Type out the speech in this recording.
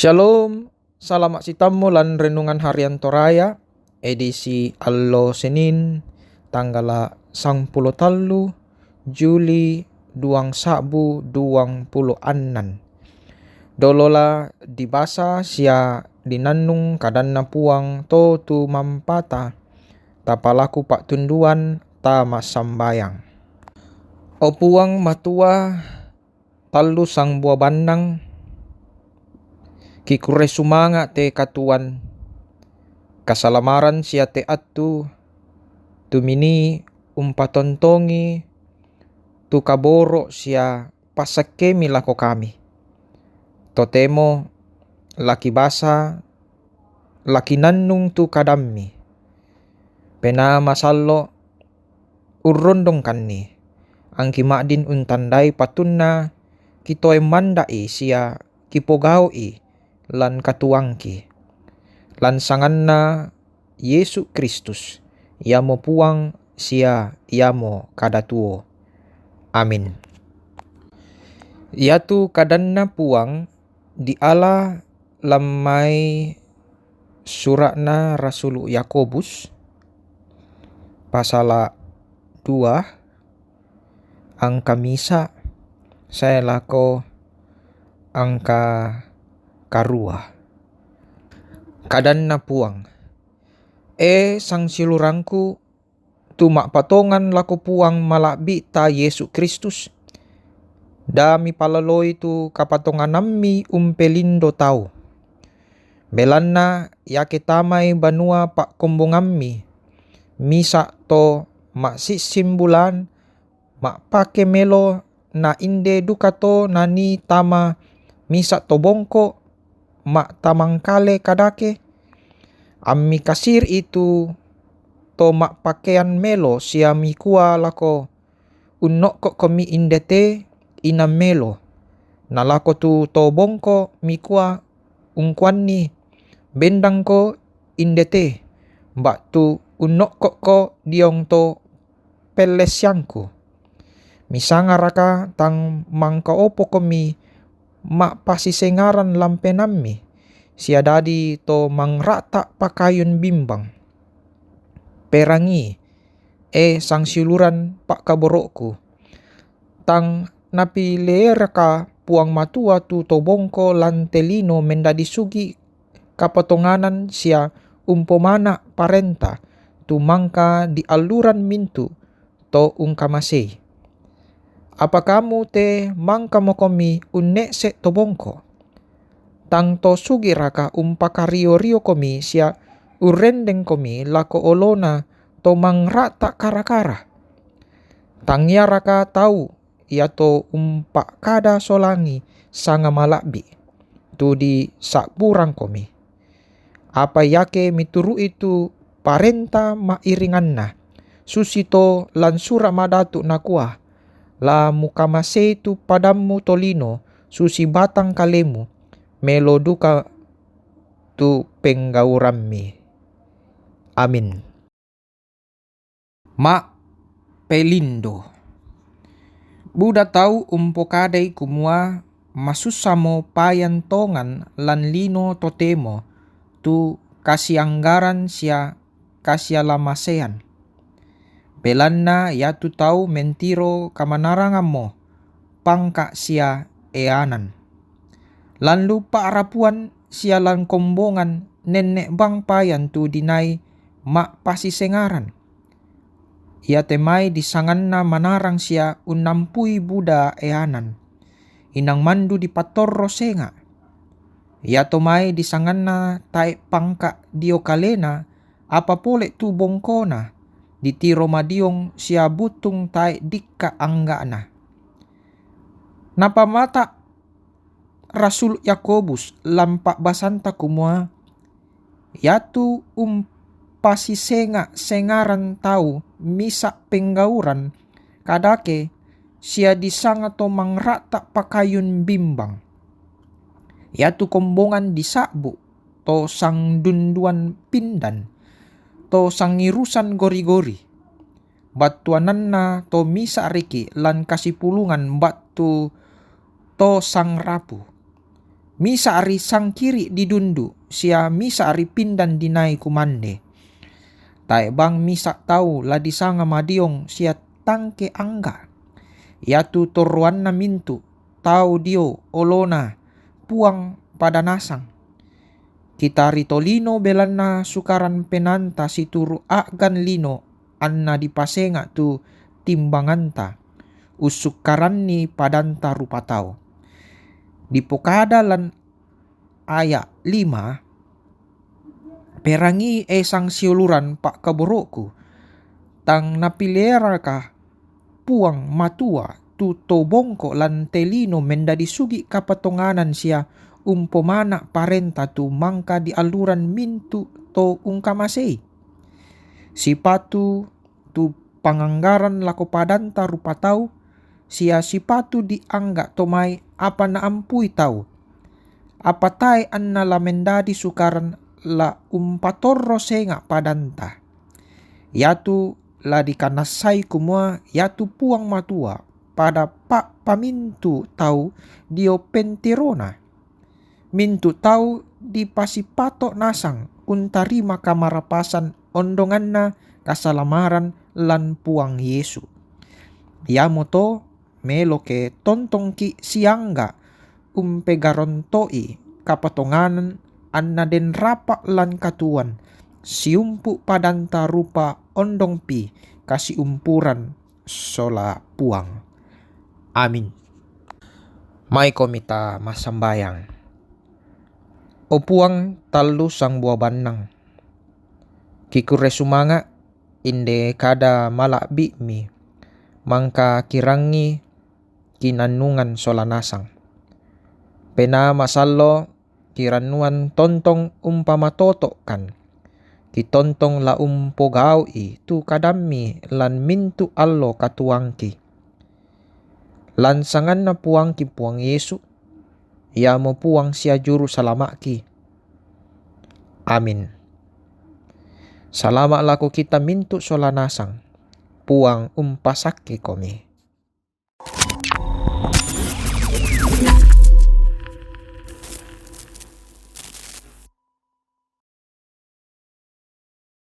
Shalom, salamat sitamu lan renungan harian Toraya, edisi Allo Senin, tanggal 10 Juli 2026. Dolola dibasa sia dinannung kadanna puang to tu mampata, tapalaku pak tunduan ta masambayang. O puang matua talu sang buah bandang, kikure sumanga te katuan kasalamaran sia te atu tumini umpatontongi tu kaboro sia pasakemi lako kami totemo laki basa laki nannung tu kadammi pena masallo urrondong kanni angki madin untandai patunna kitoe mandai sia kipogaui lan katuangki lan sanganna Yesus Kristus yamo puang sia yamo kadatuo. Amin. Yatu kadanna puang di ala lamai suratna Rasul Yakobus pasal 2 angka misa saya lako angka karua. Kadanna puang sang silurangku tumak patongan lako puang malabi ta Yesus Kristus dami palaloi tu kapatongan nammi umpelindo tau belanna yake tamai banua pak kombongammi misa to mak sisimbulan mak pake melo na inde dukato nani tama misa to bongko mak tamangkale kadake ammi kasir itu to mak pakaian melo sia mikua lako unnok komi indete ina melo na lako tu to bongko mikua ungkwani bendang ko indete mbak tu unnok ko diong to pelesyangku misanga raka tang mangka opo komi mak pasisengaran lampenammi sia dadi to mangrata pakayun bimbang perangi sang siluran pak kaborokku tang napi leeraka puang matua tu to bongko lan telino mendadi sugi kapatonganan sia umpomana parenta tu mangka di aluran mintu to ungkamasei apa kamu te mangka mokomi unne se to bongko tang to sugi raka umpakario komi sia urendeng komi lako olona to mangrata kara-kara tangya raka tau ia to umpak kada solangi sanga malabi tu di sakburang komi apa yake mituru itu parenta mairinganna susito lan sura madatu nakua la mukamasei tu padamu tolino susi batang kalemu melo duka tu penggaurammi. Amin. Ma pelindo buda tau umpokadai kumua masusamo payan tongan lan lino totemo tu kasianggaran sia kasialamasean belanna yatu tau mentiro kamanarangamo pangka sia eanan lan lupa arapuan sialan kombongan nenek bang payan tu dinai mak pasisengaran ia temai disanganna manarang sia unampui buda eanan inang mandu di patorro senga ia tomai disanganna tae pangka dio kalena apa pole tu bongkona ditiro madiong sia butung tae dikka anggana napa mata Rasul Yakobus lampak basanta kumua yatu pasisenga sengaran tau misa penggauran kadake sia disanga to mangrata pakayun bimbang yatu kombongan disakbu to sang dunduan pindan to sangirusan gori-gori batuananna to misa riki lan kasipulungan batu to sang rapu Misa ari sang kiri didundu, sia misa ari pindan dinai kumande. Tae bang misa tau la disanga madiong sia tangke angga. Yatu toruan na mintu, tau dio olona, puang pada nasang. Kita ritolino belanna sukaran penanta situru agan lino, anna dipasenga tu timbanganta, usukaranni padanta rupa tau. Di pokada lan ayat 5, perangi sang siuluran pak kaborokku, tang napilera ka puang matua tu tobongko lan telino mendadi sugi kapatonganan sia umpomana parenta tu mangka di aluran mintu to ungkamasei. Sipatu tu panganggaran lako padanta rupa tau, sia sipatu diangga tomai apa na ampui tau. Apa tai anna la mendadi sukaran la umpatorro senga padanta. Yatu la dikanasai kumua yatu puang matua pada pak pamintu tau dio pentirona. Mintu tau di pasipato nasang untarima kamarapasan ondonganna kasalamaran lan puang Yesu. Yamoto meloke tontongki siangga umpegarontoi kapatonganan anna den rapak lan katuan siumpu padanta rupa ondong pi kasi umpuran sola puang. Amin. Mai komita masambayang. O puang talu sang buah banang. Kikure sumanga inde kada malak mi. Mangka kirangi kinanungan sola nasang. Pena masallo kiranuan tontong umpama toto kan. Kitontong la umpogau tu kadami lan mintu allo katuangki. Lansangan na puangki puang Yesu. Ia mo puang sia juru salamaki. Amin. Salama lako kita mintu sola nasang. Puang umpasake komi.